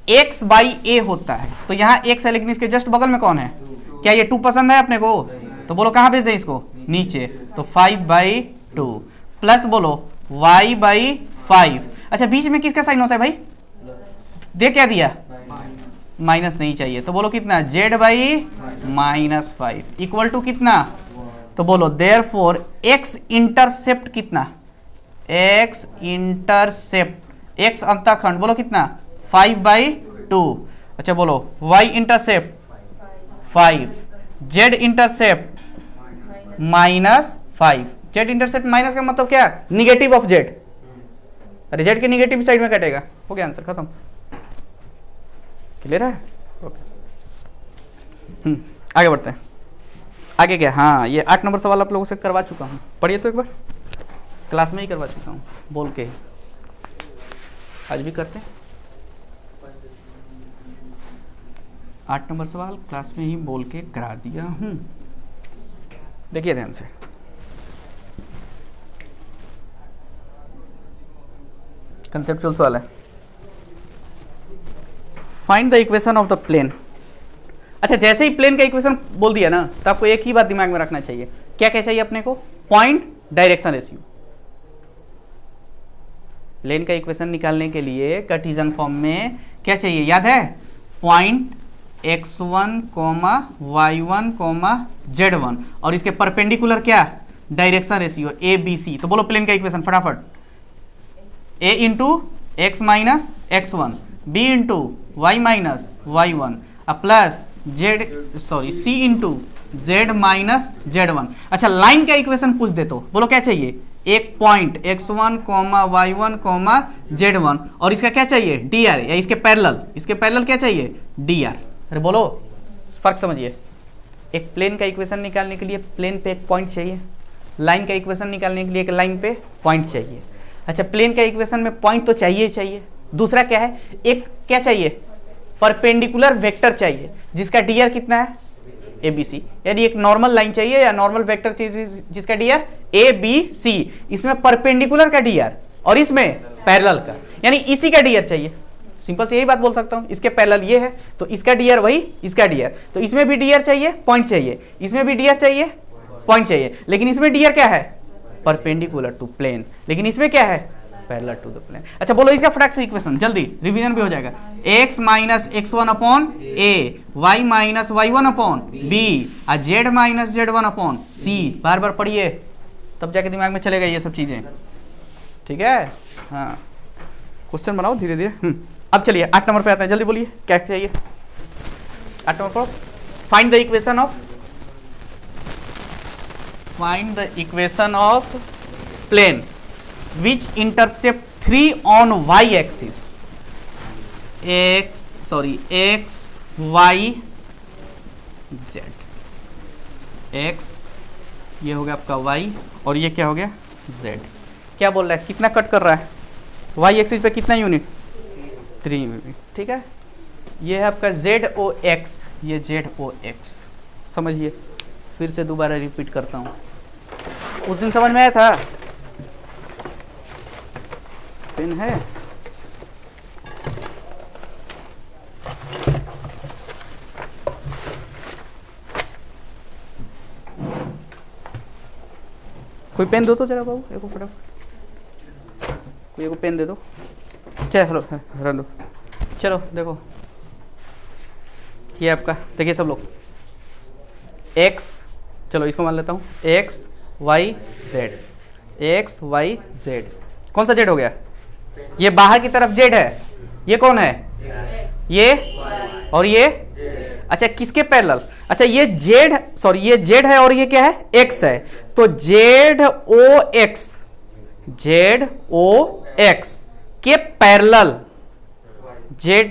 x बाई ए होता है, तो यहाँ x है लेकिन इसके जस्ट बगल में कौन है, क्या ये 2 पसंद है अपने को, तो बोलो कहाँ भेज दें इसको, नीचे, तो 5/2 प्लस बोलो y/5। अच्छा, बीच में किसका साइन होता है भाई, दे क्या दिया, माइनस नहीं चाहिए, तो बोलो कितना, z/-5 इक्वल टू कितना, तो बोलो देयरफॉर x इंटरसेप्ट कितना, x इंटरसेप्ट, x अंतःखंड बोलो कितना, 5/2। अच्छा बोलो y intercept 5, z intercept -5। z intercept minus का मतलब क्या, निगेटिव ऑफ z, अरे z के निगेटिव साइड में कटेगा, हो गया आंसर खत्म। क्लियर है, ओके। आगे बढ़ते हैं, आगे क्या, हाँ ये 8 नंबर सवाल आप लोगों से करवा चुका हूँ, पढ़िए तो एक बार, क्लास में ही करवा चुका हूँ बोल के, आज भी करते हैं 8 नंबर सवाल क्लास में ही बोल के करा दिया हूँ। देखिए ध्यान से, कंसेप्चुअल सवाल है, find the equation of the plane. अच्छा, जैसे ही प्लेन का इक्वेशन बोल दिया ना, तो आपको एक ही बात दिमाग में रखना चाहिए, क्या क्या चाहिए अपने को, पॉइंट डायरेक्शन रेशियो। प्लेन का इक्वेशन निकालने के लिए कार्टेशियन फॉर्म में क्या चाहिए, याद है, पॉइंट x1, y1, z1 और इसके परपेंडिकुलर क्या, डायरेक्शन रेशियो ABC। तो बोलो प्लेन का इक्वेशन फटाफट, a into x minus x1, b into y minus y1 plus c into z minus z1। अच्छा, लाइन का इक्वेशन पूछ दे तो बोलो क्या चाहिए, एक पॉइंट x1, y1, z1 और इसका क्या चाहिए, dr, या इसके पैरेलल क्या चाहिए, dr। अरे बोलो फर्क समझिए, एक प्लेन का इक्वेशन निकालने के लिए प्लेन पे एक पॉइंट चाहिए, लाइन का इक्वेशन निकालने के लिए एक लाइन पे पॉइंट चाहिए। अच्छा, प्लेन का इक्वेशन में पॉइंट तो चाहिए, दूसरा क्या है, एक क्या चाहिए, परपेंडिकुलर वेक्टर चाहिए जिसका dr कितना है, ABC, यानी एक नॉर्मल लाइन चाहिए या नॉर्मल वेक्टर चाहिए जिसका dr ABC, इसमें परपेंडिकुलर का dr और इसमें पैरेलल का, यानी इसी का dr चाहिए। सिंपल से यही बात बोल सकता हूं, इसके पैरेलल ये है तो इसका dr वही इसका dr, तो इसमें भी dr चाहिए, पॉइंट चाहिए, इसमें भी dr चाहिए, पॉइंट चाहिए, लेकिन इसमें dr क्या है, परपेंडिकुलर टू प्लेन, लेकिन इसमें क्या है, पैरेलल टू द प्लेन। अच्छा बोलो इसका फटाक से इक्वेशन, जल्दी रिवीजन भी हो जाएगा, x minus x1 upon a, y minus y1 upon b, और z minus z1 upon c। बार बार पढ़िए तब जाके दिमाग में चलेगा ये सब चीजें, ठीक है। हाँ, क्वेश्चन बनाओ धीरे धीरे। अब चलिए 8 नंबर पे आते हैं, जल्दी बोलिए क्या चाहिए, 8 नंबर पर find the equation of find the equation of plane which intercept 3 on y axis, x y z, x ये हो गया आपका y और ये क्या हो गया z। क्या बोल रहा है, कितना कट कर रहा है y एक्सिस पे, कितना यूनिट, 3 यूनिट, ठीक है। ये है आपका ZOX, ये ZOX समझिए। फिर से दोबारा रिपीट करता हूँ, उस दिन समझ में आया था। पेन है, कोई पेन दो तो जरा बाबू, एको फटाफट कोई एको पेन दे दो। चलो रन दो, चलो देखो ये आपका, देखिए सब लोग x, चलो इसको मान लेता हूँ x y z, x y z, कौन सा z हो गया, ये बाहर की तरफ z है, ये कौन है ये और ये, अच्छा किसके पैरेलल, अच्छा ये z, सॉरी ये z है और ये क्या है x है, तो ZOX, ZOX के पैरेलल, z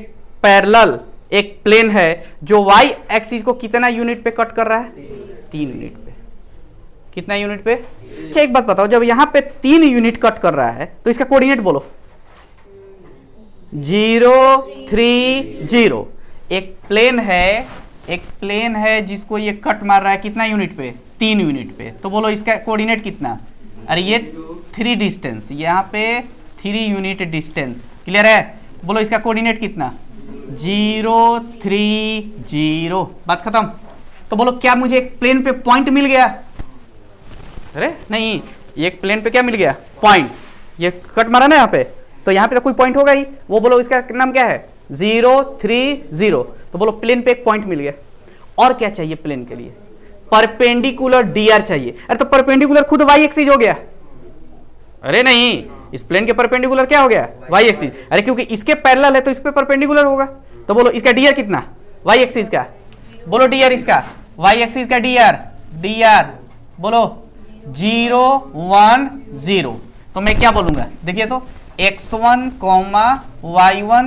पैरेलल एक प्लेन है जो y एक्सिस को कितना यूनिट पे कट कर रहा है, 3 यूनिट पे। कितना यूनिट पे, अच्छा एक बात बताओ, जब यहां पे 3 यूनिट कट कर रहा है तो इसका कोऑर्डिनेट बोलो, 0 3 0। एक प्लेन है जिसको ये कट मार रहा है कितना यूनिट पे, 3 यूनिट पे, तो बोलो इसका कोऑर्डिनेट कितना, अरे ये 3 डिस्टेंस, यहाँ पे 3 यूनिट डिस्टेंस, क्लियर है, बोलो इसका कोऑर्डिनेट कितना, 0 3 0, बात खत्म। तो बोलो क्या मुझे एक प्लेन पे पॉइंट मिल गया, अरे नहीं, एक प्लेन पे क्या मिल गया, पॉइंट, ये कट मारा ना यहाँ पे, तो यहाँ पे तो कोई पॉइंट होगा ही, वो बोलो इसका नाम क्या है, 0 3 0, तो बोलो प्लेन पे एक पॉइंट मिल गया। और क्या चाहिए प्लेन के लिए, परपेंडिकुलर dr चाहिए। अरे तो परपेंडिकुलर खुद y एक्सिस हो गया, अरे नहीं, इस प्लेन के परपेंडिकुलर क्या हो गया, y एक्सिस, अरे क्योंकि इसके पैरेलल है तो इस पे परपेंडिकुलर होगा, तो बोलो इसका dr कितना, y एक्सिस का, बोलो dr इसका, y एक्सिस का dr बोलो 0 1 0, तो मैं क्या बोलूंगा, देखिए तो x1 y1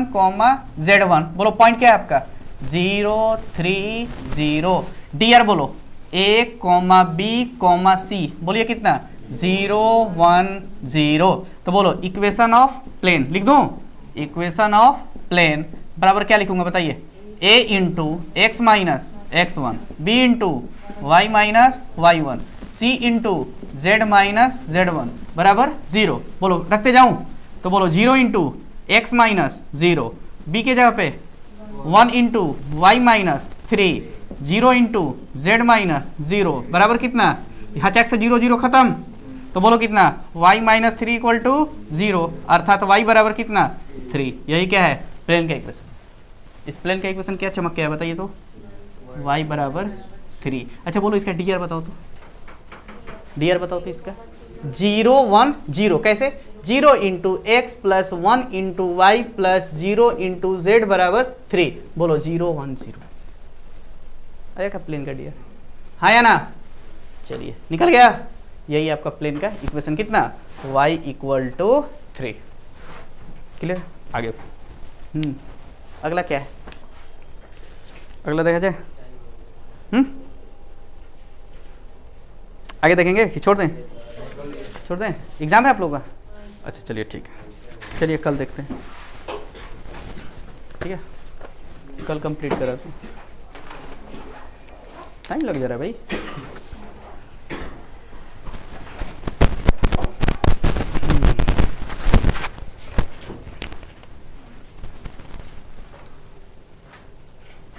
z1, बोलो पॉइंट क्या है आपका, 0 3 0, dr बोलो a b c, बोलिए कितना, 0 1 0, तो बोलो इक्वेशन ऑफ प्लेन लिख दूं, इक्वेशन ऑफ प्लेन बराबर क्या लिखूंगा बताइए, a into x minus x1, b into y minus y1, c into z minus z1 बराबर 0, बोलो रखते जाऊं, तो बोलो 0 इंटू एक्स माइनस 0, b के जगह पे 1 into y minus 3, 0 into z minus 0 बराबर कितना, यहाँ चेक से 0 0 खत्म, तो बोलो कितना, y माइनस 3 इक्वल टू 0, अर्थात y बराबर कितना 3। यही क्या है प्लेन का इक्वेशन। इस प्लेन का इक्वेशन क्या चमक क्या है बताइए तो, y बराबर 3। अच्छा बोलो इसका dr बताओ तो, dr बताओ तो इसका 0 1 0 कैसे, 0 into x plus 1 into y plus 0 into z बराबर 3, बोलो 0 1 0। अरे का प्लेन का dr, हाँ या ना, चलिए निकल गया। यही आपका प्लेन का इक्वेशन कितना, y इक्वल टू 3। क्लियर, आगे अगला क्या है, अगला देखा जाए, आगे देखेंगे कि छोड़ दें, छोड़ दें, एग्जाम है आप लोगों का, अच्छा चलिए ठीक है, चलिए कल देखते हैं, ठीक है कल कंप्लीट करा, टाइम लग जा रहा है भाई।